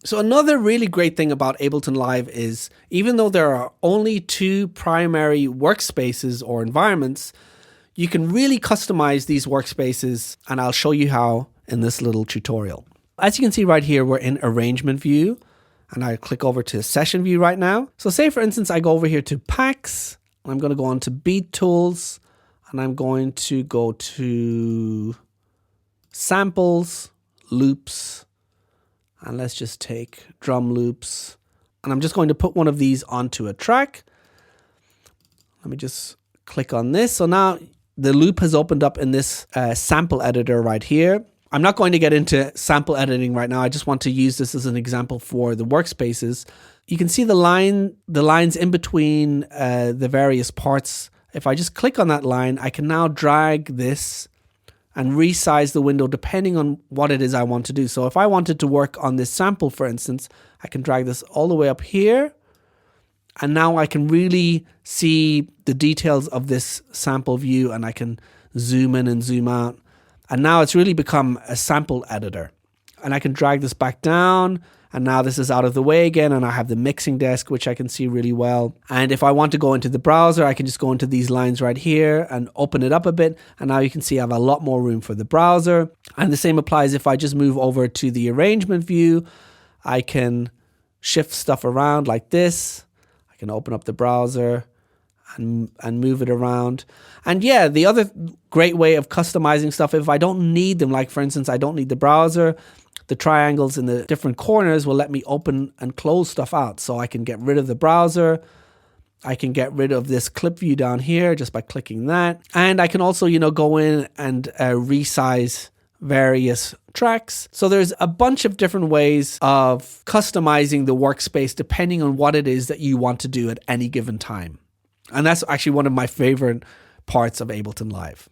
So another really great thing about Ableton Live is even though there are only 2 primary workspaces or environments, you can really customize these workspaces, and I'll show you how in this little tutorial. As you can see right here, we're in arrangement view, and I click over to session view right now. So say for instance, I go over here to packs, and I'm going to go on to beat tools, and I'm going to go to samples, loops, and let's just take drum loops. And I'm just going to put one of these onto a track. Let me just click on this. So now the loop has opened up in this sample editor right here. I'm not going to get into sample editing right now. I just want to use this as an example for the workspaces. You can see the lines in between the various parts. If I just click on that line, I can now drag this and resize the window depending on what it is I want to do. So if I wanted to work on this sample, for instance, I can drag this all the way up here. And now I can really see the details of this sample view, and I can zoom in and zoom out. And now it's really become a sample editor. And I can drag this back down, and now this is out of the way again, and I have the mixing desk, which I can see really well. And if I want to go into the browser, I can just go into these lines right here and open it up a bit. And now you can see I have a lot more room for the browser. And the same applies if I just move over to the arrangement view. I can shift stuff around like this. I can open up the browser and move it around. And yeah, the other great way of customizing stuff, if I don't need them, like for instance, I don't need the browser, the triangles in the different corners will let me open and close stuff out. So I can get rid of the browser. I can get rid of this clip view down here just by clicking that. And I can also, go in and resize various tracks. So there's a bunch of different ways of customizing the workspace depending on what it is that you want to do at any given time. And that's actually one of my favorite parts of Ableton Live.